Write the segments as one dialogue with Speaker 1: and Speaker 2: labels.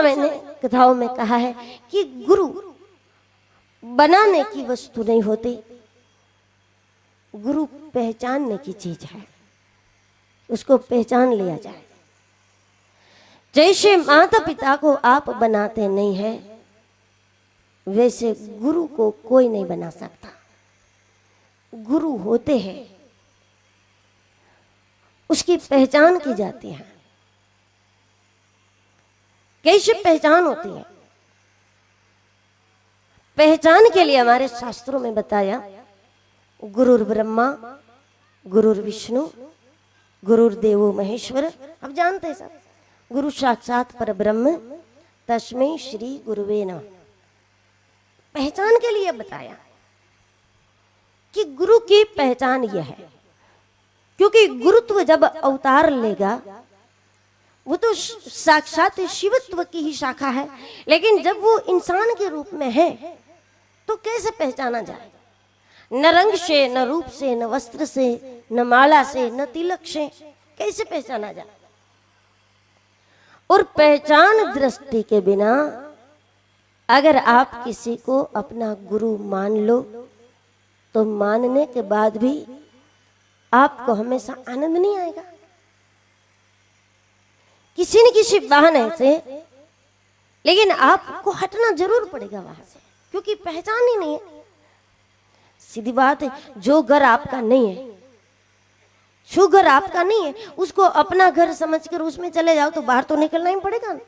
Speaker 1: मैंने कथाओं में कहा है कि गुरु बनाने की वस्तु नहीं होती, गुरु पहचानने की चीज है, उसको पहचान लिया जाए। जैसे माता पिता को आप बनाते नहीं हैं, वैसे गुरु को कोई नहीं बना सकता। गुरु होते हैं, उसकी पहचान की जाती है। कैसे पहचान होती है? पहचान के लिए हमारे शास्त्रों में बताया, गुरुर ब्रह्मा गुरुर विष्णु गुरुर्देवो महेश्वर। अब जानते हैं सब, गुरु साक्षात परब्रह्म तस्मै श्री गुरुवे नमः। पहचान के लिए बताया कि गुरु की पहचान यह है, क्योंकि गुरुत्व जब अवतार लेगा वो तो साक्षात शिवत्व की ही शाखा है, लेकिन जब वो इंसान के रूप में है तो कैसे पहचाना जाए? न रंग से, न रूप से, न वस्त्र से, न माला से, न तिलक से, कैसे पहचाना जाए? और पहचान दृष्टि के बिना अगर आप किसी को अपना गुरु मान लो तो मानने के बाद भी आपको हमेशा आनंद नहीं आएगा। किसी न किसी बहाने से, लेकिन आपको हटना जरूर पड़ेगा वहां से, क्योंकि पहचान ही नहीं है। सीधी बात है, जो घर आपका नहीं है, जो घर आपका नहीं है, उसको अपना घर समझकर उसमें चले जाओ तो बाहर तो निकलना ही पड़ेगा ना।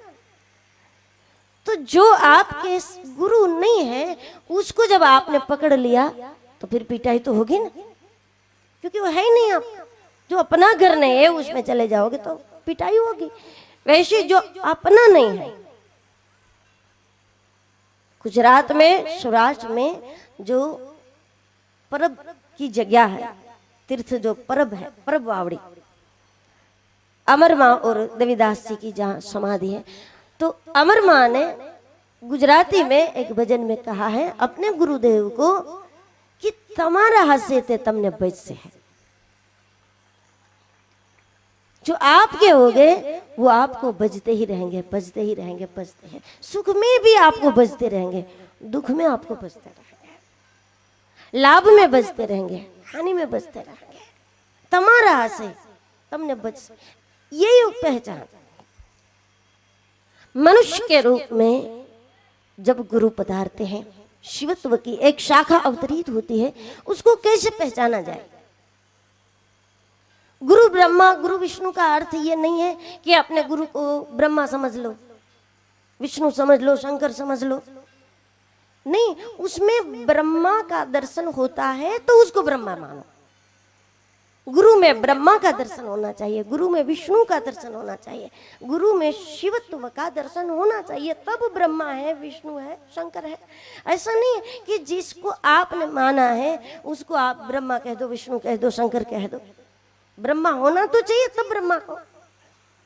Speaker 1: तो जो आपके गुरु नहीं है, उसको जब आपने पकड़ लिया तो फिर पिटाई तो होगी ना, क्योंकि वो है ही नहीं। आप जो अपना घर नहीं है उसमें चले जाओगे तो पिटाई होगी। वैसे जो अपना नहीं है, गुजरात में सौराष्ट्र में जो परब की जगह है, तीर्थ जो परब है, परब वावड़ी, अमर माँ और देवीदास जी की जहाँ समाधि है, तो अमर माँ ने गुजराती में एक भजन में कहा है अपने गुरुदेव को कि तमारा हसे ते तमने बज से है। जो आपके हो गए वो आपको बजते ही रहेंगे, बजते ही रहेंगे, बजते हैं। सुख में भी आपको बजते रहेंगे, दुख में आपको बजते रहेंगे, लाभ में बजते रहेंगे, हानि में बजते रहेंगे। तमारा हसे तमने बज, यही पहचान। मनुष्य के रूप में जब गुरु पधारते हैं, शिवत्व की एक शाखा अवतरित होती है, उसको कैसे पहचाना जाए? गुरु ब्रह्मा गुरु विष्णु का अर्थ ये नहीं है कि अपने गुरु को ब्रह्मा समझ लो, विष्णु समझ लो, शंकर समझ लो। नहीं, उसमें ब्रह्मा का दर्शन होता है तो उसको ब्रह्मा मानो। गुरु में ब्रह्मा का दर्शन होना चाहिए, गुरु में विष्णु का दर्शन होना चाहिए, गुरु में शिवत्व का दर्शन होना चाहिए, तब ब्रह्मा है, विष्णु है, शंकर है। ऐसा नहीं है कि जिसको आपने माना है उसको आप ब्रह्मा कह दो, विष्णु कह दो, शंकर कह दो। ब्रह्मा होना तो चाहिए तब ब्रह्मा को,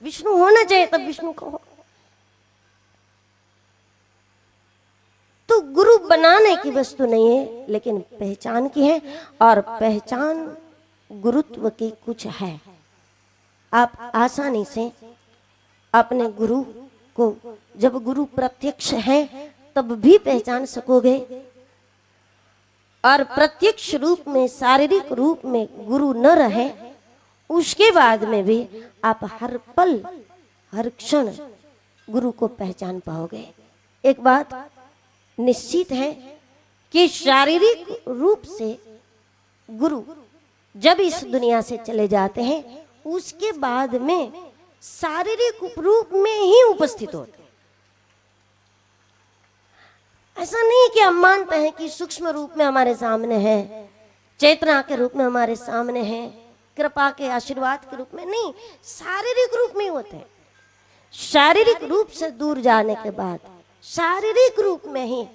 Speaker 1: विष्णु होना चाहिए तब विष्णु को हो। तो गुरु बनाने की वस्तु नहीं है, लेकिन पहचान की है, और पहचान गुरुत्व की कुछ है। आप आसानी से अपने गुरु को, जब गुरु प्रत्यक्ष है तब भी पहचान सकोगे, और प्रत्यक्ष रूप में, शारीरिक रूप में गुरु न रहे उसके बाद में भी आप हर पल हर क्षण गुरु को पहचान पाओगे। एक बात निश्चित है कि शारीरिक रूप से गुरु जब इस दुनिया से चले जाते हैं उसके बाद में शारीरिक रूप में ही उपस्थित होते हैं। ऐसा नहीं कि हम मानते हैं कि सूक्ष्म रूप में हमारे सामने है, चेतना के रूप में हमारे सामने है, कृपा के आशीर्वाद के रूप में नहीं, शारीरिक रूप में होते हैं। शारीरिक रूप से दूर जाने के बाद शारीरिक रूप में ही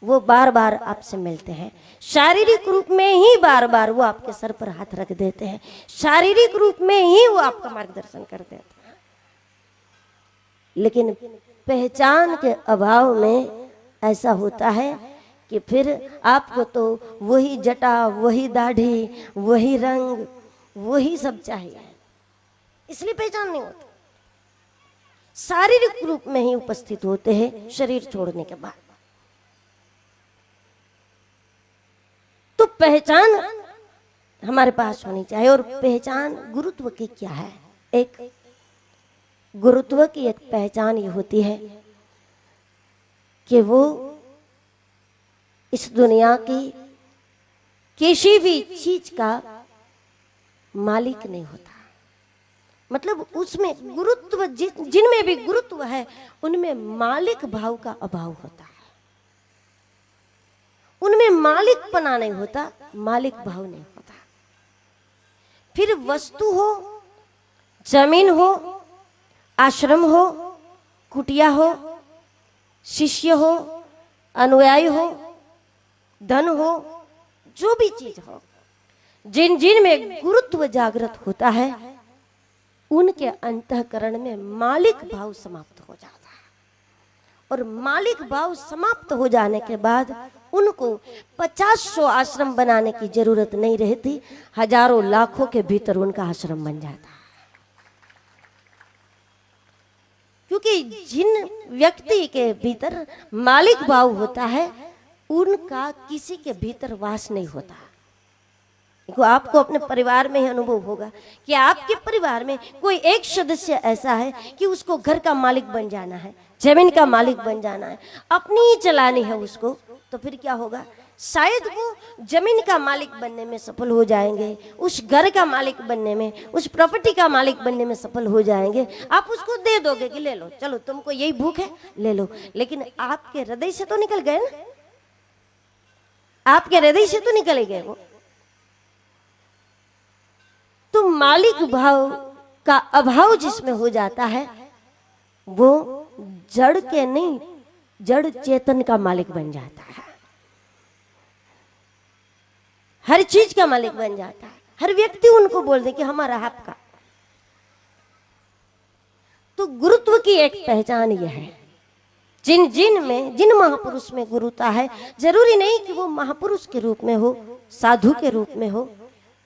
Speaker 1: वो बार बार आपसे मिलते हैं, शारीरिक रूप में ही बार बार वो आपके सर पर हाथ रख देते हैं, शारीरिक रूप में ही वो आपका मार्गदर्शन कर देते हैं। लेकिन पहचान के अभाव में ऐसा होता है कि फिर आपको तो वही जटा, वही दाढ़ी, वही रंग, वही सब चाहिए, इसलिए पहचान नहीं होती। शारीरिक रूप में ही उपस्थित होते हैं शरीर छोड़ने के बाद। तो पहचान हमारे पास होनी चाहिए। और पहचान गुरुत्व की क्या है? एक गुरुत्व की एक पहचान ये होती है कि वो इस दुनिया की किसी भी चीज का मालिक नहीं होता। मतलब उसमें गुरुत्व, जिनमें भी गुरुत्व है उनमें मालिक भाव का अभाव होता है। उनमें मालिकपना नहीं होता, मालिक भाव नहीं होता। फिर वस्तु हो, जमीन हो, आश्रम हो, कुटिया हो, शिष्य हो, अनुयायी हो, धन हो, जो भी चीज हो, जिन जिन में गुरुत्व जागृत होता है उनके अंतःकरण में मालिक भाव समाप्त हो जाता है। और मालिक भाव समाप्त हो जाने के बाद उनको 50-100 आश्रम बनाने की जरूरत नहीं रहती, हजारों लाखों के भीतर उनका आश्रम बन जाता है। क्योंकि जिन व्यक्ति के भीतर मालिक भाव होता है उनका किसी के भीतर वास नहीं होता। देखो, आपको अपने परिवार में ही अनुभव होगा कि आपके परिवार में कोई एक सदस्य ऐसा है कि उसको घर का मालिक बन जाना है, जमीन का मालिक बन जाना है, अपनी ही चलानी है उसको। तो फिर क्या होगा? शायद वो जमीन का मालिक बनने में सफल हो जाएंगे, उस घर का मालिक बनने में, उस प्रॉपर्टी का मालिक बनने में सफल हो जाएंगे। आप उसको दे दोगे कि ले लो, चलो तुमको यही भूख है ले लो, लेकिन आपके हृदय से तो निकल गए ना, आपके हृदय से तो निकले गए वो। तो मालिक भाव का अभाव जिसमें हो जाता है वो जड़ के नहीं, जड़ चेतन का मालिक बन जाता है, हर चीज का मालिक बन जाता है। हर व्यक्ति उनको बोल दे कि हमारा आपका। तो गुरुत्व की एक पहचान यह है, जिन जिन में, जिन महापुरुष में गुरुता है, जरूरी नहीं कि वो महापुरुष के रूप में हो, साधु के रूप में हो,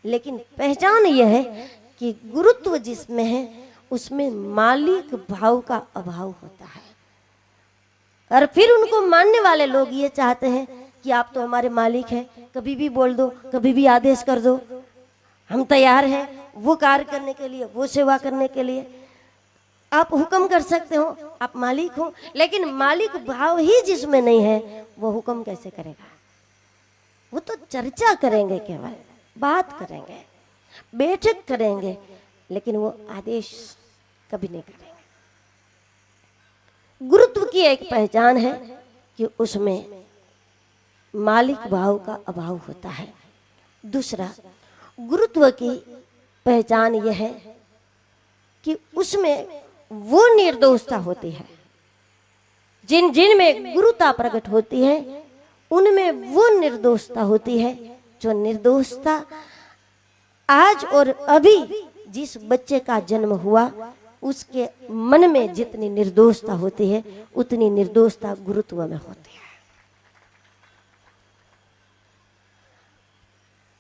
Speaker 1: लेकिन पहचान यह है कि गुरुत्व जिसमें है उसमें मालिक भाव का अभाव होता है। और फिर उनको मानने वाले लोग ये चाहते हैं कि आप तो हमारे मालिक हैं, कभी भी बोल दो, कभी भी आदेश कर दो, हम तैयार हैं वो कार्य करने के लिए, वो सेवा करने के लिए। आप हुक्म कर सकते हो, आप मालिक हो, लेकिन मालिक भाव ही जिसमें नहीं है वो हुक्म कैसे करेगा? वो तो चर्चा करेंगे, केवल बात करेंगे, बैठक करेंगे, लेकिन वो आदेश कभी नहीं करेंगे। गुरुत्व की एक पहचान है कि उसमें मालिक भाव का अभाव होता है। दूसरा, गुरुत्व की पहचान यह है कि उसमें वो निर्दोषता होती है। जिन जिन में गुरुता प्रकट होती है उनमें वो निर्दोषता होती है, जो निर्दोषता आज और अभी जिस बच्चे का जन्म हुआ उसके मन में जितनी निर्दोषता होती है उतनी निर्दोषता गुरुत्व में होती है।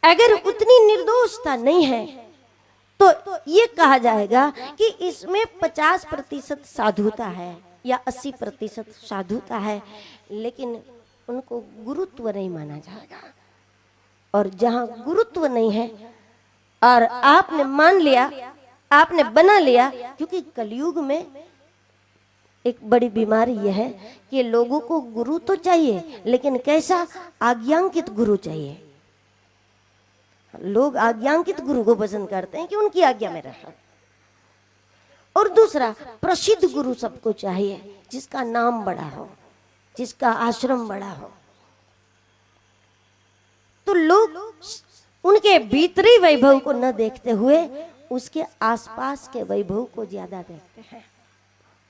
Speaker 1: अगर उतनी निर्दोषता नहीं है तो ये कहा जाएगा कि इसमें 50% साधुता है या 80% साधुता है, लेकिन उनको गुरुत्व नहीं माना जाएगा। और जहां गुरुत्व नहीं है और आपने मान लिया, आपने बना लिया, क्योंकि कलयुग में एक बड़ी बीमारी यह है कि लोगों को गुरु तो चाहिए, लेकिन कैसा? आज्ञांकित गुरु चाहिए। लोग आज्ञांकित गुरु को पसंद करते हैं कि उनकी आज्ञा में रहे। और दूसरा, प्रसिद्ध गुरु सबको चाहिए, जिसका नाम बड़ा हो, जिसका आश्रम बड़ा हो। तो लोग उनके भीतरी वैभव को न देखते हुए उसके आसपास के वैभव को ज्यादा देखते हैं।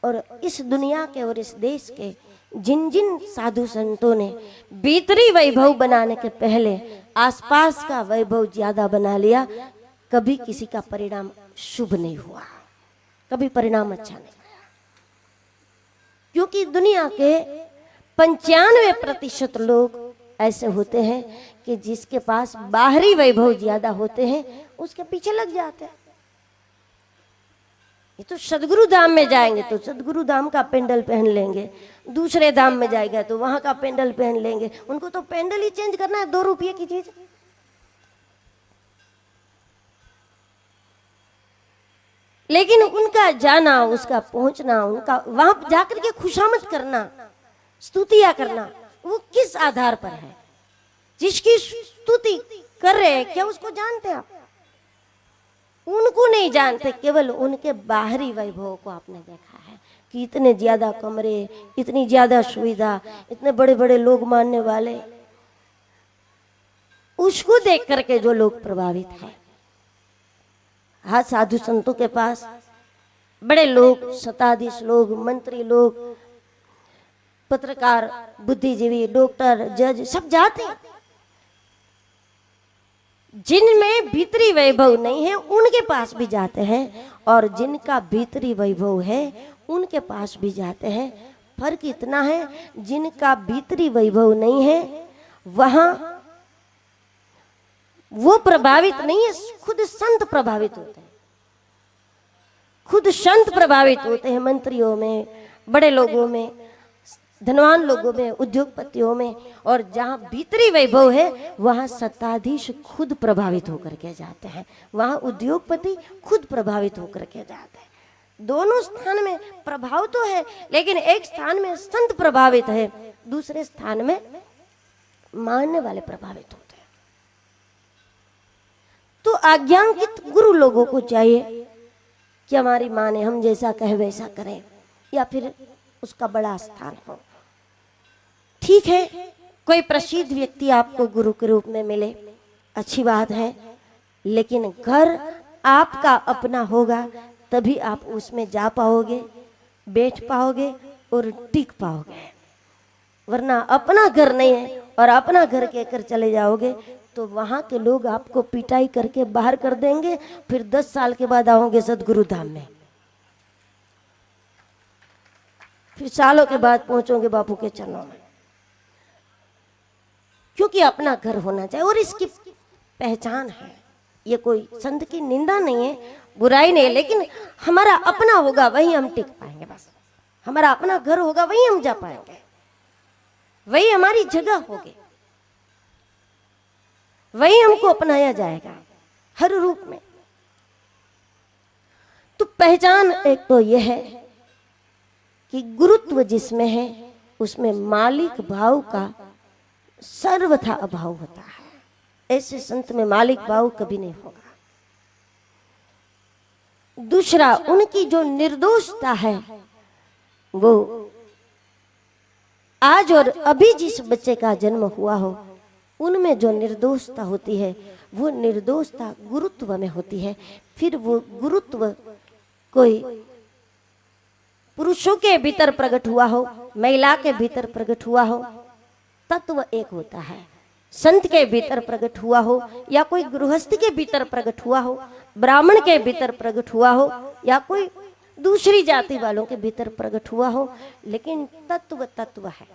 Speaker 1: और इस दुनिया के और इस देश के जिन जिन साधु संतों ने भीतरी वैभव बनाने के पहले आसपास का वैभव ज्यादा बना लिया, कभी किसी का परिणाम शुभ नहीं हुआ, कभी परिणाम अच्छा नहीं आया। क्योंकि दुनिया के 95% लोग ऐसे होते हैं कि जिसके पास बाहरी वैभव ज्यादा होते हैं उसके पीछे लग जाते हैं। ये तो सदगुरु धाम में जाएंगे तो सदगुरु धाम का पेंडल पहन लेंगे, दूसरे धाम में जाएगा तो वहां का पेंडल पहन लेंगे। उनको तो पेंडल ही चेंज करना है, 2 रुपये की चीज। लेकिन उनका जाना, उसका पहुंचना, उनका वहां जाकर के खुशामद करना, स्तुतियां करना, वो किस आधार पर है? जिसकी स्तुति कर रहे हैं क्या उसको जानते हैं आप? उनको नहीं जानते, केवल उनके बाहरी वैभव को आपने देखा है कि इतने ज्यादा कमरे, इतनी ज्यादा सुविधा, इतने बड़े बड़े लोग मानने वाले, उसको देख करके जो लोग प्रभावित हैं। हाँ, साधु संतों के पास बड़े लोग, शताधीश लोग, मंत्री लोग, पत्रकार, बुद्धिजीवी, डॉक्टर, जज सब जाते हैं। जिनमें भीतरी वैभव नहीं है उनके पास भी जाते हैं, और जिनका भीतरी वैभव है उनके पास भी जाते हैं। फर्क इतना है, जिनका भीतरी वैभव नहीं है वहां वो प्रभावित नहीं है, खुद संत प्रभावित होते हैं, खुद संत प्रभावित होते हैं। मंत्रियों में, बड़े लोगों में, धनवान लोगों में, उद्योगपतियों में। और जहां भीतरी वैभव है वहां सत्ताधीश खुद प्रभावित होकर के जाते हैं, वहां उद्योगपति खुद प्रभावित होकर के जाते हैं। दोनों स्थान में प्रभाव तो है, लेकिन एक स्थान में संत प्रभावित है, दूसरे स्थान में मानने वाले प्रभावित होते हैं। तो आज्ञांकित गुरु लोगों को चाहिए कि हमारी माने, हम जैसा कहे वैसा करें, या फिर उसका बड़ा स्थान हो। ठीक है, कोई प्रसिद्ध व्यक्ति आपको गुरु के रूप में मिले, अच्छी बात है, लेकिन घर आपका अपना होगा तभी आप उसमें जा पाओगे, बैठ पाओगे और टिक पाओगे। वरना अपना घर नहीं है और अपना घर कहकर चले जाओगे तो वहां के लोग आपको पिटाई करके बाहर कर देंगे। फिर 10 साल के बाद आओगे सदगुरु धाम में, फिर सालों के बाद पहुंचोगे बापू के चरणों में, क्योंकि अपना घर होना चाहिए और इसकी पहचान है। ये कोई संत की निंदा नहीं है, बुराई नहीं है, लेकिन हमारा अपना होगा वही हम टिक पाएंगे। बस हमारा अपना घर होगा वही हम जा पाएंगे, वही हमारी जगह होगी, वही हमको अपनाया जाएगा हर रूप में। तो पहचान एक तो यह है कि गुरुत्व जिसमें है उसमें मालिक भाव का सर्वथा अभाव होता है। ऐसे संत में मालिक भाव कभी नहीं होगा। दूसरा, उनकी जो निर्दोषता है, वो आज और अभी जिस बच्चे का जन्म हुआ हो उनमें जो निर्दोषता होती है वो निर्दोषता गुरुत्व में होती है। फिर वो गुरुत्व कोई पुरुषों के भीतर प्रकट हुआ हो, महिला के भीतर प्रकट हुआ हो, तत्व एक होता है। संत के भीतर प्रकट हुआ हो या कोई गृहस्थ के भीतर प्रकट हुआ हो, ब्राह्मण के भीतर प्रकट हुआ हो या कोई दूसरी जाति वालों के भीतर प्रकट हुआ हो, लेकिन तत्व तत्व है।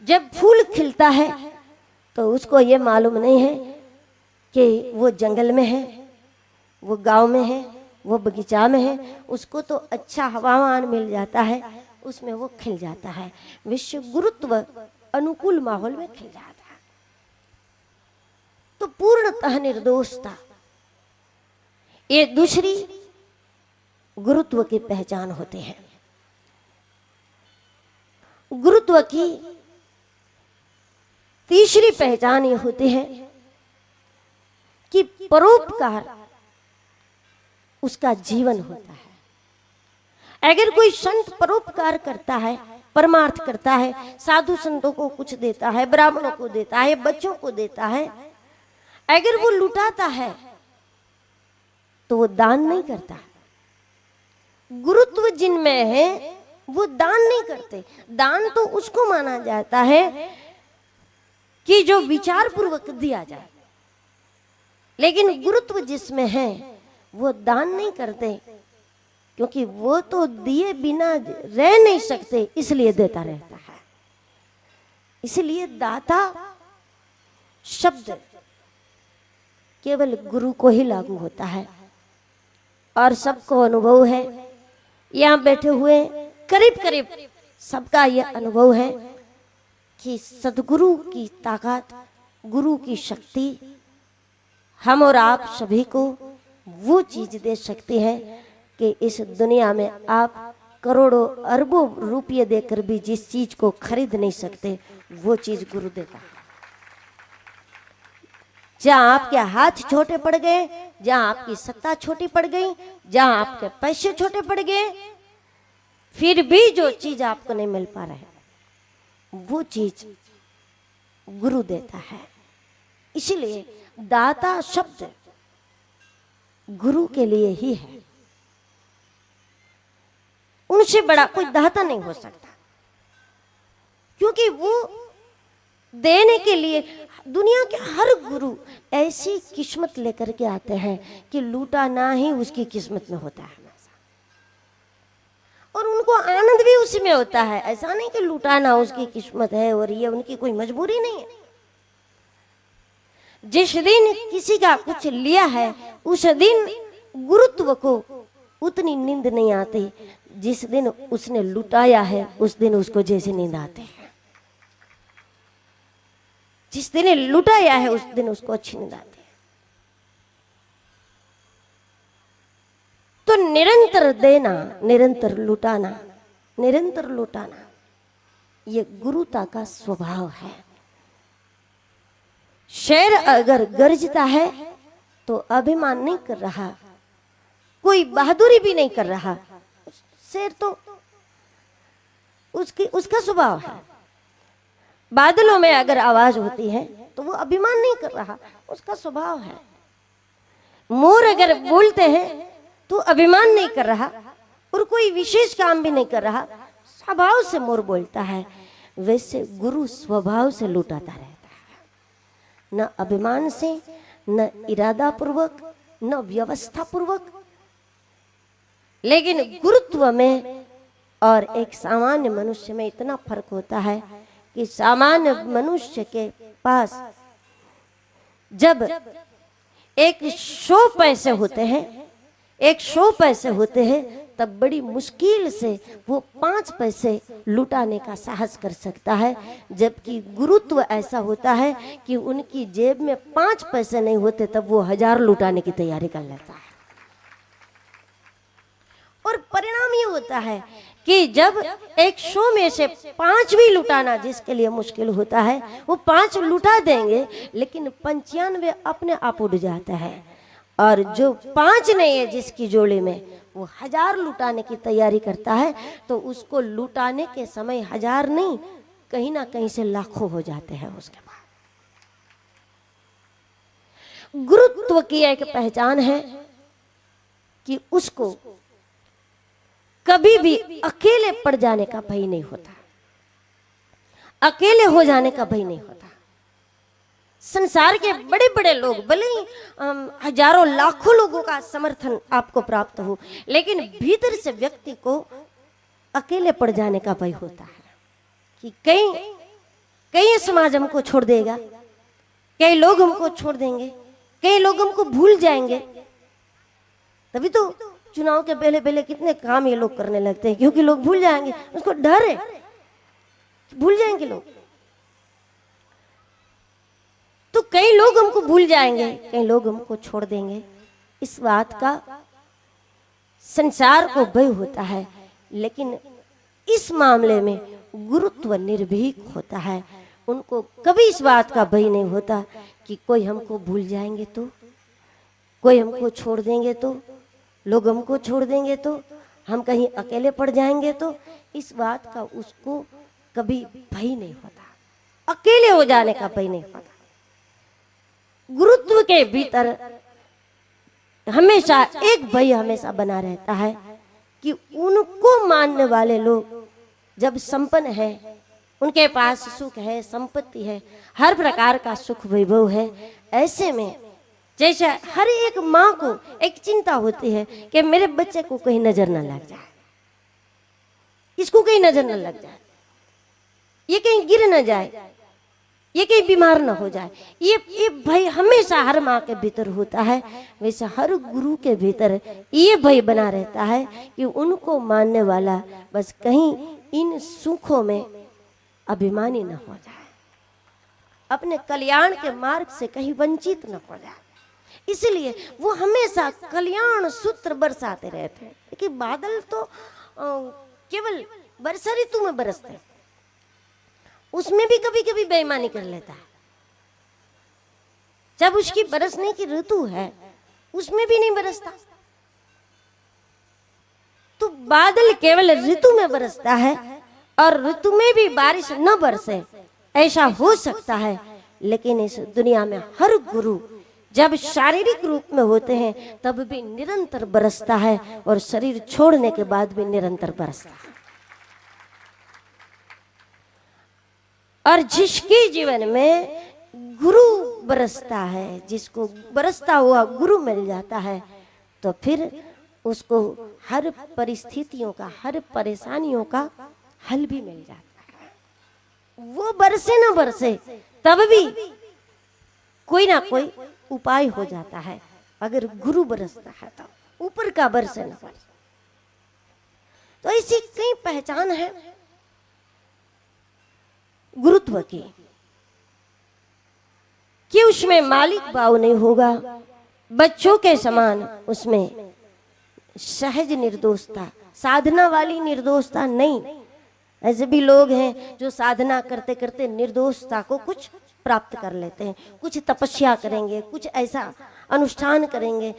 Speaker 1: जब फूल खिलता है तो उसको ये मालूम नहीं है कि वो जंगल में है, वो गांव में है, वो बगीचा में है। उसको तो अच्छा हवामान मिल जाता है, उसमें वो खिल जाता है। विश्व गुरुत्व अनुकूल माहौल में खिल जाता है। तो पूर्णतः निर्दोषता, ये दूसरी गुरुत्व की पहचान होती है। गुरुत्व की तीसरी पहचान ये होती है कि परोपकार उसका जीवन होता है। अगर कोई संत परोपकार करता है, परमार्थ करता है, साधु संतों को कुछ देता है, ब्राह्मणों को देता है, बच्चों को देता है, अगर वो लुटाता है तो वो दान नहीं करता। गुरुत्व जिनमें है वो दान नहीं करते। दान तो उसको माना जाता है कि जो विचार पूर्वक दिया जाए, लेकिन गुरुत्व जिसमें है वो दान नहीं करते, क्योंकि वो तो दिए बिना रह नहीं सकते, इसलिए देता रहता है। इसलिए दाता शब्द केवल गुरु को ही लागू होता है और सबको अनुभव है, यहाँ बैठे हुए करीब करीब सबका यह अनुभव है कि सदगुरु की ताकत, गुरु की शक्ति हम और आप सभी को वो चीज दे सकती है कि इस दुनिया में आप करोड़ों अरबों रुपये देकर भी जिस चीज को खरीद नहीं सकते वो चीज गुरु देता है। जहां आपके हाथ छोटे पड़ गए, जहां आपकी सत्ता छोटी पड़ गई, जहां आपके पैसे छोटे पड़ गए, फिर भी जो चीज आपको नहीं मिल पा रहा है वो चीज गुरु देता है। इसलिए दाता शब्द गुरु के लिए ही है, उनसे बड़ा कोई दाता नहीं हो सकता, क्योंकि वो देने के लिए दुनिया के हर गुरु ऐसी किस्मत लेकर के आते हैं कि लूटाना ही उसकी किस्मत में होता है और उनको आनंद भी उसी में होता है। ऐसा नहीं कि लूटाना उसकी किस्मत है और ये उनकी कोई मजबूरी नहीं है। जिस दिन किसी का कुछ लिया है उस दिन गुरुत्व को उतनी नींद नहीं आती, जिस दिन उसने लुटाया है उस दिन उसको जैसे नींद आते हैं। जिस दिन लुटाया है उस दिन उसको अच्छी नींद आती है। तो निरंतर देना, निरंतर लुटाना, निरंतर लुटाना ये गुरुता का स्वभाव है। शेर अगर गरजता है तो अभिमान नहीं कर रहा, कोई बहादुरी भी नहीं कर रहा, शेर तो उसका स्वभाव है। बादलों में अगर आवाज होती है तो वो अभिमान नहीं कर रहा, उसका स्वभाव है। मोर अगर बोलते हैं तो अभिमान नहीं कर रहा और कोई विशेष काम भी नहीं कर रहा, स्वभाव से मोर बोलता है। वैसे गुरु स्वभाव से लुटाता रहता है, न अभिमान से, न इरादा पूर्वक, न व्यवस्था पूर्वक। लेकिन गुरुत्व में और एक सामान्य मनुष्य में इतना फर्क होता है कि सामान्य मनुष्य के पास जब 100 पैसे होते हैं, 100 पैसे होते हैं, तब बड़ी मुश्किल से वो 5 पैसे लुटाने का साहस कर सकता है। जबकि गुरुत्व ऐसा होता है कि उनकी जेब में 5 पैसे नहीं होते तब वो 1000 लुटाने की तैयारी कर लेता है। और परिणाम ये होता है कि जब 100 में से 5 भी लुटाना जिसके लिए मुश्किल होता है वो 5 लुटा देंगे, लेकिन 95 अपने आप उड़ जाता है। और जो 5 नहीं है जिसकी जोड़ी में, वो 1000 लुटाने की तैयारी करता है, तो उसको लुटाने के समय 1000 नहीं, कहीं ना कहीं से लाखों हो जाते हैं उसके बाद। गुरुत्व की एक पहचान है कि उसको कभी भी अकेले पड़ जाने का भय नहीं होता, अकेले हो जाने का भय नहीं होता। संसार के बड़े बड़े लोग, भले ही हजारों लाखों लोगों का समर्थन आपको प्राप्त हो, लेकिन भीतर से व्यक्ति को अकेले पड़ जाने का भय होता है कि कहीं समाज हमको छोड़ देगा, कई लोग हमको छोड़ देंगे, कई लोग हमको भूल जाएंगे। तभी तो चुनाव के पहले पहले कितने काम ये लोग करने लगते हैं, क्योंकि लोग भूल जाएंगे, उसको डर है, भूल जाएंगे लोग। तो कई लोग हमको भूल जाएंगे, कई लोग हमको छोड़ देंगे, इस बात का संसार को भय होता है। लेकिन इस मामले में गुरुत्व निर्भीक होता है, उनको कभी इस बात का भय नहीं होता कि कोई हमको भूल जाएंगे तो, कोई हमको छोड़ देंगे तो, लोग हमको छोड़ देंगे तो, हम कहीं अकेले पड़ जाएंगे तो। इस बात का उसको कभी भय नहीं होता, अकेले हो जाने का भय नहीं होता। गुरुत्व के भीतर हमेशा एक भय हमेशा बना रहता है कि उनको मानने वाले लोग जब संपन्न है, उनके पास सुख है, संपत्ति है, हर प्रकार का सुख वैभव है, ऐसे में जैसे हर एक माँ को एक चिंता होती है कि मेरे बच्चे को कहीं नजर न लग जाए, इसको कहीं नजर न लग जाए, ये कहीं गिर न जाए, ये कहीं बीमार ना हो जाए। ये भय हमेशा हर माँ के भीतर होता है, वैसे हर गुरु के भीतर ये भय बना रहता है कि उनको मानने वाला बस कहीं इन सुखों में अभिमानी न हो जाए, अपने कल्याण के मार्ग से कहीं वंचित न हो जाए। इसलिए वो हमेशा कल्याण सूत्र बरसाते रहते हैं। कि बादल तो केवल वर्षा ऋतु में बरसते हैं, उसमें भी कभी कभी बेईमानी कर लेता है। जब उसकी बरसने की ऋतु है उसमें भी नहीं बरसता। तो बादल केवल ऋतु में बरसता है और ऋतु में भी बारिश न बरसे, ऐसा हो सकता है। लेकिन इस दुनिया में हर गुरु जब शारीरिक रूप में होते हैं तब भी निरंतर बरसता है और शरीर छोड़ने के बाद भी निरंतर बरसता है। और जिसके जीवन में गुरु बरसता है, जिसको बरसता हुआ गुरु मिल जाता है, तो फिर उसको हर परिस्थितियों का, हर परेशानियों का हल भी मिल जाता है। वो बरसे न बरसे तब भी कोई ना कोई उपाय हो जाता है। अगर गुरु बरसता है तो ऊपर का बरसे न बरसे। तो ऐसी कई पहचान है गुरुत्व की कि उसमें मालिक भाव नहीं होगा, बच्चों के समान उसमें सहज निर्दोषता, साधना वाली निर्दोषता नहीं। ऐसे भी लोग हैं जो साधना करते करते निर्दोषता को कुछ प्राप्त कर लेते हैं। कुछ तपस्या करेंगे, कुछ ऐसा अनुष्ठान करेंगे,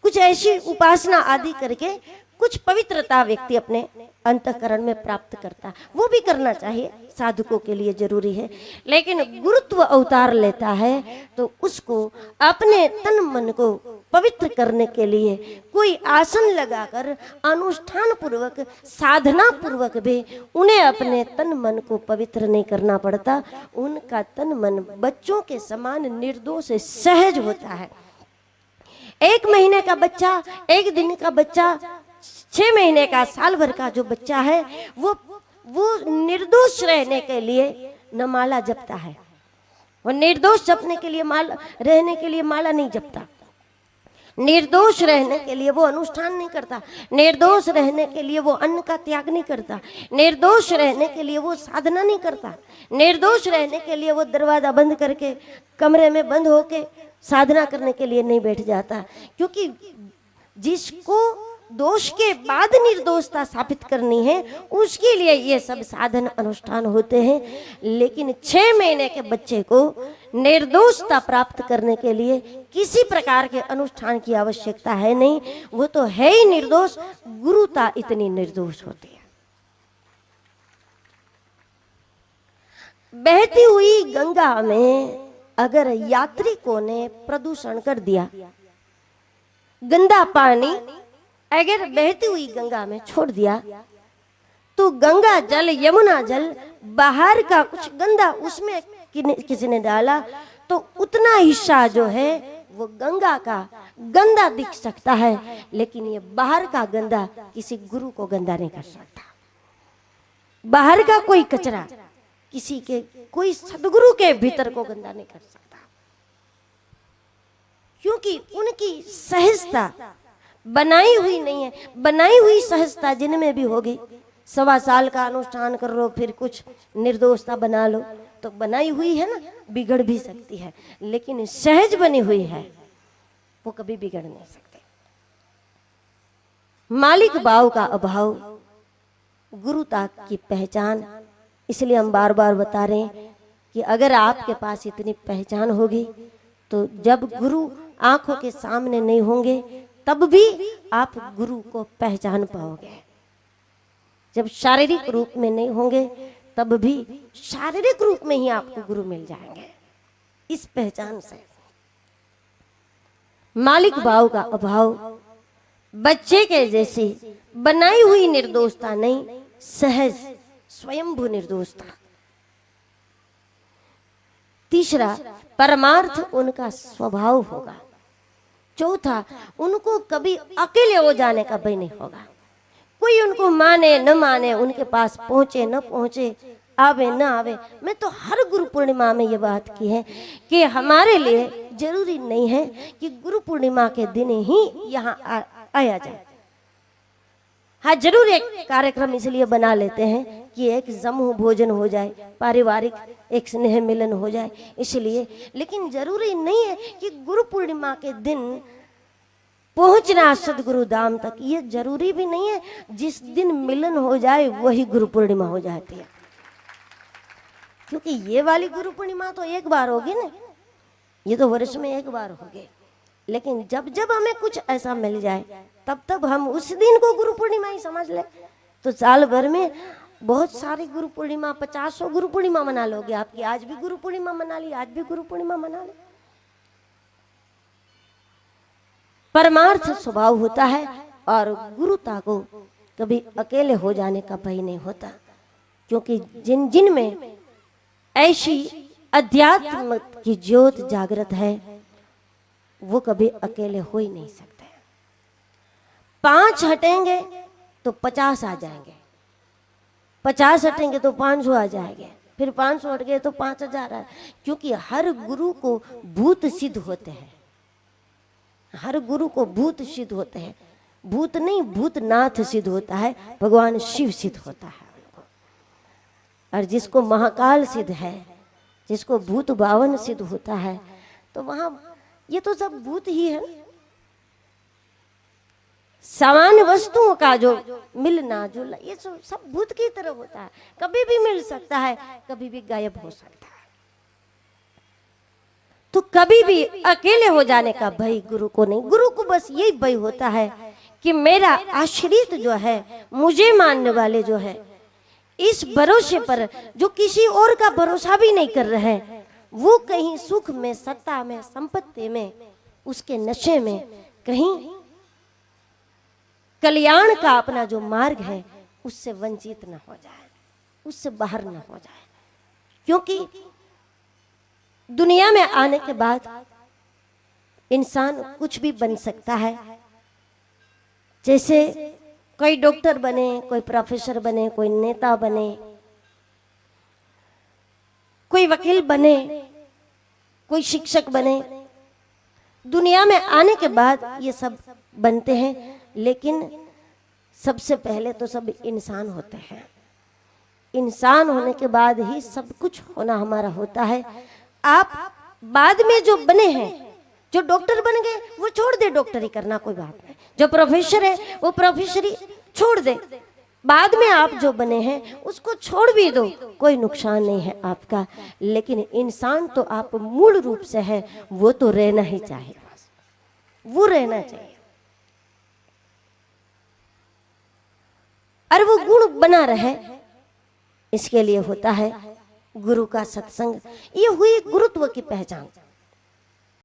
Speaker 1: कुछ ऐसी उपासना आदि करके कुछ पवित्रता व्यक्ति अपने अंतःकरण में प्राप्त करता है। वो भी करना चाहिए, साधकों के लिए जरूरी है। लेकिन गुरुत्व अवतार लेता है तो उसको अपने तन मन को पवित्र करने के लिए कोई आसन लगाकर अनुष्ठान पूर्वक, साधना पूर्वक भी उन्हें अपने तन मन को पवित्र नहीं करना पड़ता। उनका तन मन बच्चों के समान निर्दोष सहज होता है। 1 महीने का बच्चा, 1 दिन का बच्चा, 6 महीने का, साल भर का जो बच्चा है वो निर्दोष रहने के लिए न माला जपता है। वो निर्दोष जपने के लिए रहने के लिए माला नहीं जपता। निर्दोष रहने के लिए वो अनुष्ठान नहीं करता। निर्दोष रहने के लिए वो अन्न का त्याग नहीं करता। निर्दोष रहने के लिए वो साधना नहीं करता। निर्दोष रहने के लिए वो दरवाजा बंद करके कमरे में बंद होके साधना करने के लिए नहीं बैठ जाता। क्योंकि जिसको दोष के बाद निर्दोषता स्थापित करनी है उसके लिए ये सब साधन अनुष्ठान होते हैं। लेकिन 6 महीने के बच्चे को निर्दोषता प्राप्त करने के लिए किसी प्रकार के अनुष्ठान की आवश्यकता है नहीं। वो तो है ही निर्दोष, गुरुता इतनी निर्दोष होती है। बहती हुई गंगा में अगर यात्रिकों ने प्रदूषण कर दिया, गंदा पानी अगर बहती हुई गंगा में छोड़ दिया, तो गंगा जल, यमुना जल, बाहर का कुछ गंदा उसमें किसी ने डाला तो उतना हिस्सा जो है वो गंगा का गंदा दिख सकता है। लेकिन ये बाहर का गंदा किसी गुरु को गंदा नहीं कर सकता। बाहर का कोई कचरा किसी के, कोई सदगुरु के भीतर को गंदा नहीं कर सकता। क्योंकि उनकी सहजता बनाई हुई नहीं है। बनाई हुई सहजता जिनमें भी होगी, 1.25 साल का अनुष्ठान कर लो फिर कुछ निर्दोषता बना लो, तो बनाई हुई है ना, बिगड़ भी सकती है। लेकिन सहज बनी हुई है वो कभी बिगड़ नहीं सकते। मालिक भाव का अभाव गुरुता की पहचान। इसलिए हम बार बार बता रहे हैं कि अगर आपके पास इतनी पहचान होगी तो जब गुरु आंखों के सामने नहीं होंगे तब भी आप गुरु को पहचान पाओगे। जब शारीरिक रूप में नहीं होंगे तब भी शारीरिक रूप में ही आपको गुरु मिल जाएंगे। इस पहचान से मालिक भाव का अभाव, बच्चे के जैसी बनाई हुई निर्दोषता नहीं, सहज स्वयंभू निर्दोषता। तीसरा, परमार्थ उनका स्वभाव होगा। चौथा, उनको कभी अकेले हो जाने का भय नहीं होगा। कोई उनको माने न माने, उनके पास पहुंचे न पहुंचे, आवे ना आवे, मैं तो हर गुरु पूर्णिमा में ये बात की है कि हमारे लिए जरूरी नहीं है कि गुरु पूर्णिमा के दिन ही यहाँ आया जाए। हाँ, जरूर एक कार्यक्रम इसलिए बना लेते हैं कि एक समूह भोजन हो जाए, पारिवारिक एक स्नेह मिलन हो जाए, इसलिए। लेकिन जरूरी नहीं है कि गुरु पूर्णिमा के दिन पहुंचना सदगुरु धाम तक, ये जरूरी भी नहीं है। जिस दिन मिलन हो जाए वही गुरु पूर्णिमा हो जाती है, क्योंकि ये वाली गुरु पूर्णिमा तो एक बार होगी ना, ये तो वर्ष में एक बार होगी। लेकिन जब जब हमें कुछ ऐसा मिल जाए तब तब हम उस दिन को गुरु पूर्णिमा ही समझ ले। तो साल भर में बहुत सारी गुरु पूर्णिमा, 50 गुरु पूर्णिमा मना लोगे आपकी। आज भी गुरु पूर्णिमा मना ली, आज भी गुरु पूर्णिमा मना ली। परमार्थ स्वभाव होता है और गुरुता को कभी अकेले हो जाने का भय नहीं होता, क्योंकि जिन जिन में ऐसी अध्यात्म की ज्योत जागृत है वो कभी अकेले हो ही नहीं सकते। 5 हटेंगे तो 50 आ जाएंगे, 50 हटेंगे तो 500 आ जाएंगे, फिर 500 हट गए तो 5000 आ। क्योंकि हर गुरु को भूत सिद्ध होते हैं, हर गुरु को भूत सिद्ध होते हैं। भूत नहीं, भूतनाथ सिद्ध होता है, भगवान शिव सिद्ध होता है उनको। और जिसको महाकाल सिद्ध है, जिसको भूत बावन सिद्ध होता है, तो वहां ये तो सब भूत ही है। सामान्य वस्तुओं का जो मिलना जुलना, ये सब भूत की तरह होता है। कभी भी मिल सकता है, कभी भी गायब हो सकता है। तो कभी भी अकेले हो जाने का भय गुरु को नहीं। गुरु को बस यही भय होता है कि मेरा आश्रित जो है, मुझे मानने वाले जो है, इस भरोसे पर जो किसी और का भरोसा भी नहीं कर रहे हैं, वो कहीं सुख में, सत्ता में, संपत्ति में, उसके नशे में, कहीं कल्याण का अपना जो मार्ग है उससे वंचित न हो जाए, उससे बाहर न हो जाए। क्योंकि दुनिया में आने के बाद इंसान कुछ भी बन सकता है। जैसे कोई डॉक्टर बने, कोई प्रोफेसर बने, कोई नेता बने, कोई वकील बने, कोई शिक्षक बने। दुनिया में आने के बाद ये सब बनते हैं, लेकिन सबसे पहले तो सब इंसान होते हैं। इंसान होने के बाद ही सब कुछ होना हमारा होता है। आप बाद में जो बने हैं, जो डॉक्टर बन गए वो छोड़ दे डॉक्टरी करना, कोई बात नहीं। जो प्रोफेसर है वो प्रोफेसरी छोड़ दे। बाद में आप जो बने हैं उसको छोड़ भी दो, कोई नुकसान नहीं है आपका। लेकिन इंसान तो आप मूल रूप से है, वो तो रहना ही चाहिए, बस वो रहना चाहिए। और वो गुण बना रहे, इसके लिए होता है गुरु का सत्संग। ये हुई गुरुत्व की पहचान।